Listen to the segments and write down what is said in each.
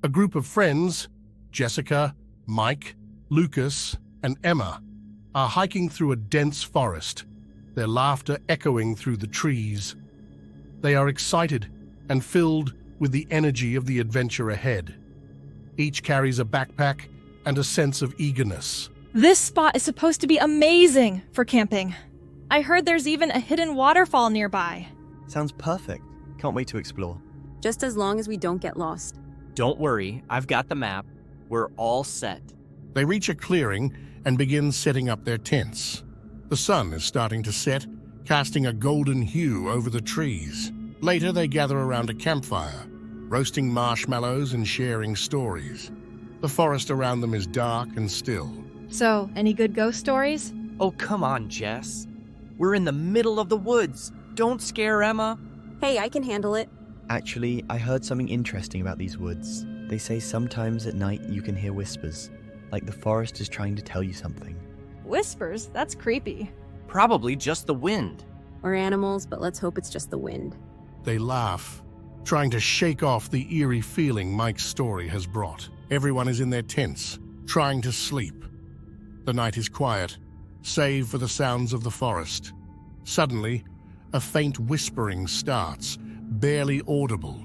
A group of friends, Jessica, Mike, Lucas, and Emma, are hiking through a dense forest, their laughter echoing through the trees. They are excited and filled with the energy of the adventure ahead. Each carries a backpack and a sense of eagerness. This spot is supposed to be amazing for camping. I heard there's even a hidden waterfall nearby. Sounds perfect. Can't wait to explore. Just as long as we don't get lost. Don't worry, I've got the map. We're all set. They reach a clearing and begin setting up their tents. The sun is starting to set, casting a golden hue over the trees. Later, they gather around a campfire, roasting marshmallows and sharing stories. The forest around them is dark and still. So, any good ghost stories? Oh, come on, Jess. We're in the middle of the woods. Don't scare Emma. Hey, I can handle it. Actually, I heard something interesting about these woods. They say sometimes at night you can hear whispers, like the forest is trying to tell you something. Whispers? That's creepy. Probably just the wind. Or animals, but let's hope it's just the wind. They laugh, trying to shake off the eerie feeling Mike's story has brought. Everyone is in their tents, trying to sleep. The night is quiet, save for the sounds of the forest. Suddenly, a faint whispering starts, barely audible.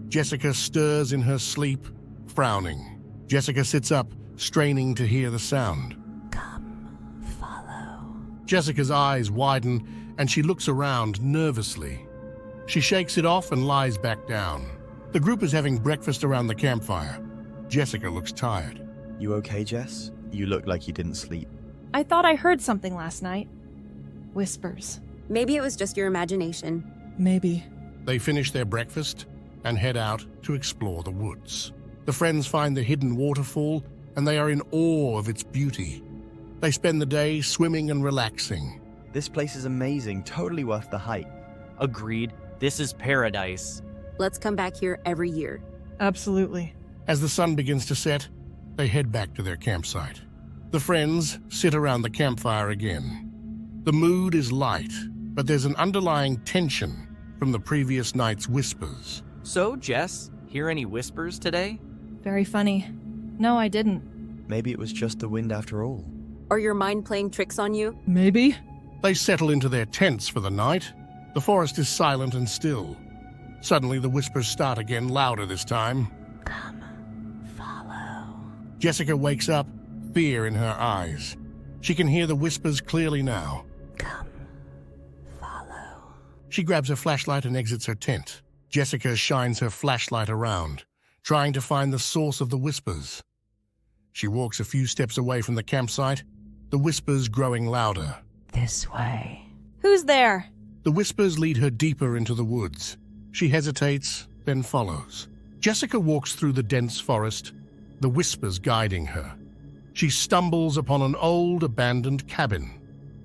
Jessica stirs in her sleep, frowning. Jessica sits up, straining to hear the sound. Come, follow. Jessica's eyes widen, and she looks around nervously. She shakes it off and lies back down. The group is having breakfast around the campfire. Jessica looks tired. You okay, Jess? You look like you didn't sleep. I thought I heard something last night. Whispers. Maybe it was just your imagination. Maybe. They finish their breakfast and head out to explore the woods. The friends find the hidden waterfall, and they are in awe of its beauty. They spend the day swimming and relaxing. This place is amazing, totally worth the hike. Agreed. This is paradise. Let's come back here every year. Absolutely. As the sun begins to set, they head back to their campsite. The friends sit around the campfire again. The mood is light, but there's an underlying tension from the previous night's whispers. So, Jess, hear any whispers today? Very funny. No, I didn't. Maybe it was just the wind after all. Or your mind playing tricks on you? Maybe? They settle into their tents for the night. The forest is silent and still. Suddenly, the whispers start again, louder this time. Come, follow. Jessica wakes up, fear in her eyes. She can hear the whispers clearly now. Come, follow. She grabs her flashlight and exits her tent. Jessica shines her flashlight around, trying to find the source of the whispers. She walks a few steps away from the campsite, the whispers growing louder. This way. Who's there? The whispers lead her deeper into the woods. She hesitates, then follows. Jessica walks through the dense forest, the whispers guiding her. She stumbles upon an old, abandoned cabin.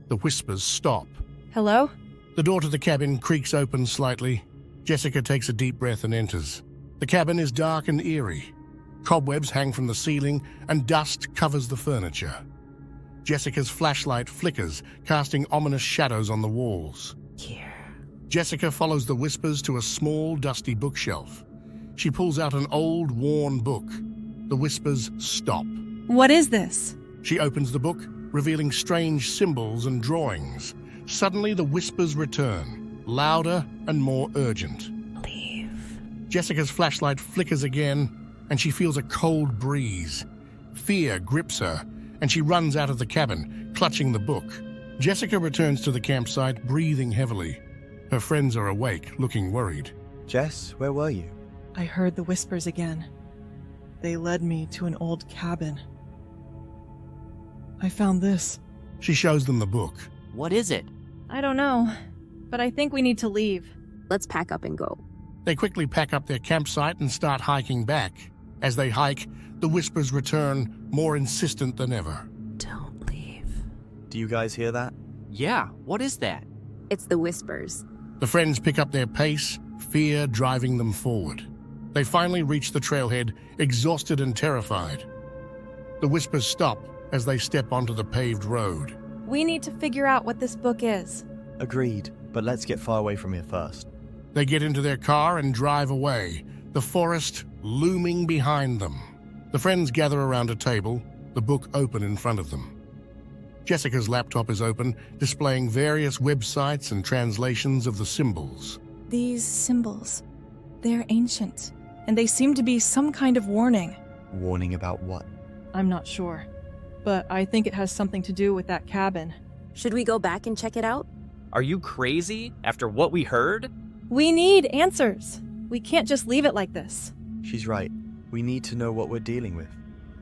The whispers stop. Hello? The door to the cabin creaks open slightly. Jessica takes a deep breath and enters. The cabin is dark and eerie. Cobwebs hang from the ceiling, and dust covers the furniture. Jessica's flashlight flickers, casting ominous shadows on the walls. Here. Jessica follows the whispers to a small, dusty bookshelf. She pulls out an old, worn book. The whispers stop. What is this? She opens the book, revealing strange symbols and drawings. Suddenly, the whispers return, louder and more urgent. Leave. Jessica's flashlight flickers again, and she feels a cold breeze. Fear grips her, and she runs out of the cabin, clutching the book. Jessica returns to the campsite, breathing heavily. Her friends are awake, looking worried. Jess, where were you? I heard the whispers again. They led me to an old cabin. I found this. She shows them the book. What is it? I don't know, but I think we need to leave. Let's pack up and go. They quickly pack up their campsite and start hiking back. As they hike, the whispers return, more insistent than ever. Don't leave. Do you guys hear that? Yeah, what is that? It's the whispers. The friends pick up their pace, fear driving them forward. They finally reach the trailhead, exhausted and terrified. The whispers stop as they step onto the paved road. We need to figure out what this book is. Agreed, but let's get far away from here first. They get into their car and drive away, the forest looming behind them. The friends gather around a table, the book open in front of them. Jessica's laptop is open, displaying various websites and translations of the symbols. These symbols, they're ancient, and they seem to be some kind of warning. Warning about what? I'm not sure, but I think it has something to do with that cabin. Should we go back and check it out? Are you crazy after what we heard? We need answers. We can't just leave it like this. She's right. We need to know what we're dealing with.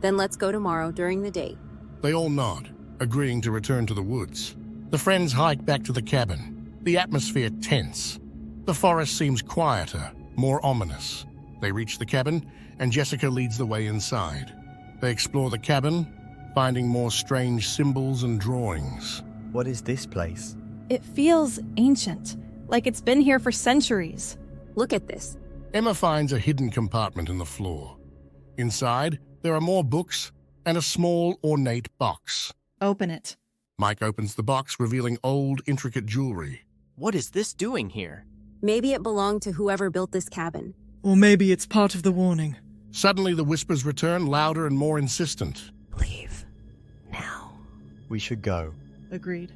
Then let's go tomorrow during the day. They all nod, agreeing to return to the woods. The friends hike back to the cabin, the atmosphere tense. The forest seems quieter, more ominous. They reach the cabin, and Jessica leads the way inside. They explore the cabin, finding more strange symbols and drawings. What is this place? It feels ancient, like it's been here for centuries. Look at this. Emma finds a hidden compartment in the floor. Inside, there are more books and a small, ornate box. Open it. Mike opens the box, revealing old, intricate jewelry. What is this doing here? Maybe it belonged to whoever built this cabin. Or maybe it's part of the warning. Suddenly, the whispers return, louder and more insistent. Leave. Now. We should go. Agreed.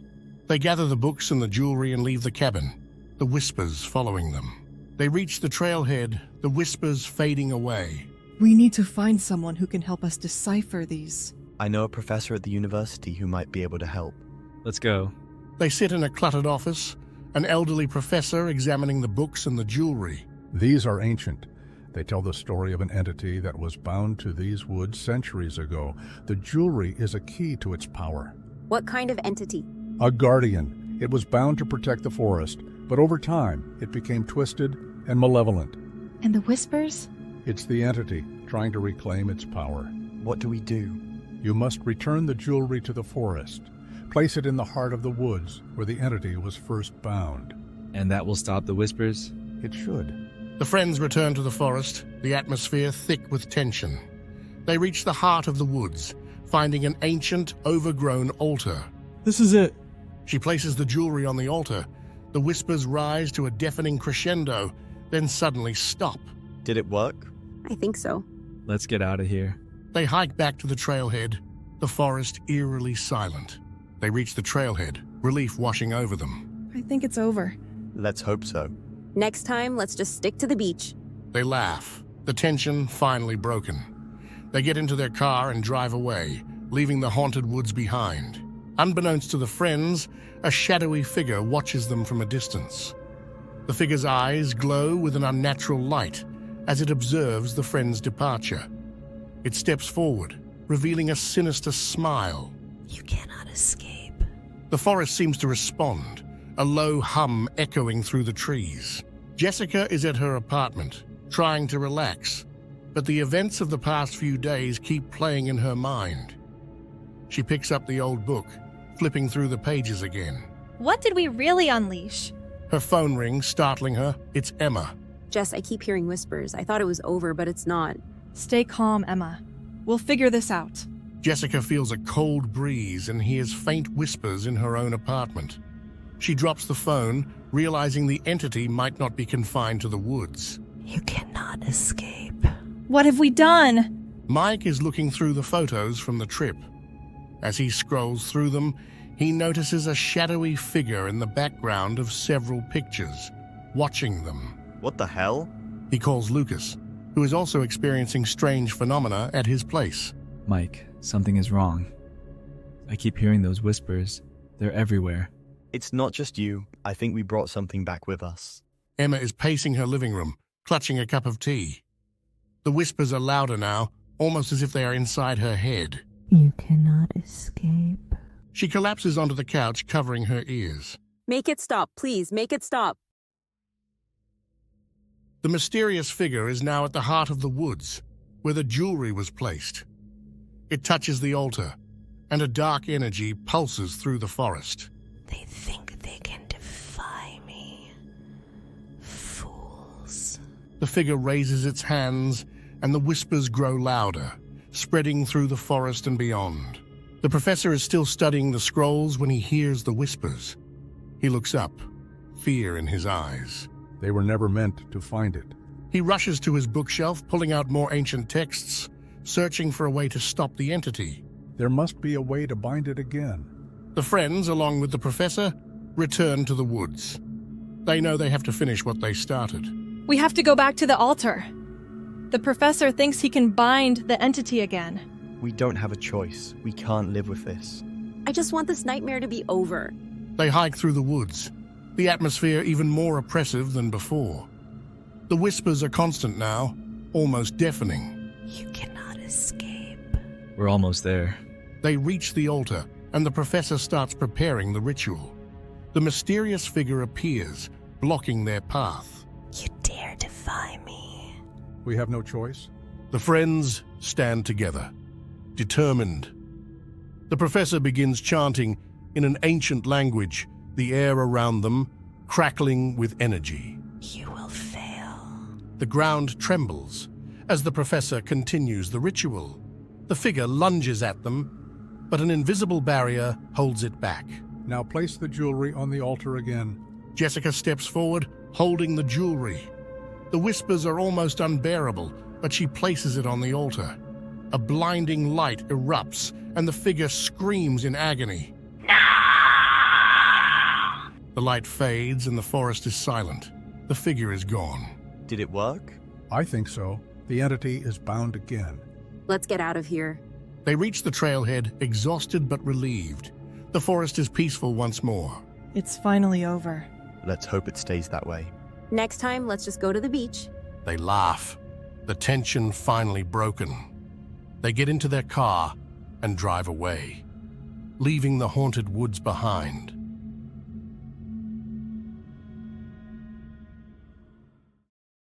They gather the books and the jewelry and leave the cabin, the whispers following them. They reach the trailhead, the whispers fading away. We need to find someone who can help us decipher these. I know a professor at the university who might be able to help. Let's go. They sit in a cluttered office, an elderly professor examining the books and the jewelry. These are ancient. They tell the story of an entity that was bound to these woods centuries ago. The jewelry is a key to its power. What kind of entity? A guardian. It was bound to protect the forest, but over time it became twisted and malevolent. And the whispers? It's the entity trying to reclaim its power. What do we do? You must return the jewelry to the forest. Place it in the heart of the woods where the entity was first bound. And that will stop the whispers? It should. The friends return to the forest, the atmosphere thick with tension. They reach the heart of the woods, finding an ancient, overgrown altar. This is it. She places the jewelry on the altar. The whispers rise to a deafening crescendo, then suddenly stop. Did it work? I think so. Let's get out of here. They hike back to the trailhead, the forest eerily silent. They reach the trailhead, relief washing over them. I think it's over. Let's hope so. Next time, let's just stick to the beach. They laugh, the tension finally broken. They get into their car and drive away, leaving the haunted woods behind. Unbeknownst to the friends, a shadowy figure watches them from a distance. The figure's eyes glow with an unnatural light as it observes the friends' departure. It steps forward, revealing a sinister smile. You cannot escape. The forest seems to respond, a low hum echoing through the trees. Jessica is at her apartment, trying to relax, but the events of the past few days keep playing in her mind. She picks up the old book, flipping through the pages again. What did we really unleash? Her phone rings, startling her. It's Emma. Jess, I keep hearing whispers. I thought it was over, but it's not. Stay calm, Emma. We'll figure this out. Jessica feels a cold breeze and hears faint whispers in her own apartment. She drops the phone, realizing the entity might not be confined to the woods. You cannot escape. What have we done? Mike is looking through the photos from the trip. As he scrolls through them, he notices a shadowy figure in the background of several pictures, watching them. What the hell? He calls Lucas, who is also experiencing strange phenomena at his place. Mike, something is wrong. I keep hearing those whispers. They're everywhere. It's not just you. I think we brought something back with us. Emma is pacing her living room, clutching a cup of tea. The whispers are louder now, almost as if they are inside her head. You cannot escape. She collapses onto the couch, covering her ears. Make it stop, please. Make it stop. The mysterious figure is now at the heart of the woods, where the jewelry was placed. It touches the altar, and a dark energy pulses through the forest. They think they can defy me. Fools. The figure raises its hands, and the whispers grow louder, spreading through the forest and beyond. The professor is still studying the scrolls when he hears the whispers. He looks up, fear in his eyes. They were never meant to find it. He rushes to his bookshelf, pulling out more ancient texts, searching for a way to stop the entity. There must be a way to bind it again. The friends, along with the professor, return to the woods. They know they have to finish what they started. We have to go back to the altar. The professor thinks he can bind the entity again. We don't have a choice. We can't live with this. I just want this nightmare to be over. They hike through the woods, the atmosphere even more oppressive than before. The whispers are constant now, almost deafening. You cannot escape. We're almost there. They reach the altar, and the professor starts preparing the ritual. The mysterious figure appears, blocking their path. You dare defy me. We have no choice. The friends stand together, determined. The professor begins chanting in an ancient language, the air around them crackling with energy. You will fail. The ground trembles as the professor continues the ritual. The figure lunges at them, but an invisible barrier holds it back. Now place the jewelry on the altar again. Jessica steps forward, holding the jewelry. The whispers are almost unbearable, but she places it on the altar. A blinding light erupts, and the figure screams in agony. The light fades, and the forest is silent. The figure is gone. Did it work? I think so. The entity is bound again. Let's get out of here. They reach the trailhead, exhausted but relieved. The forest is peaceful once more. It's finally over. Let's hope it stays that way. Next time, let's just go to the beach. They laugh, the tension finally broken. They get into their car and drive away, leaving the haunted woods behind.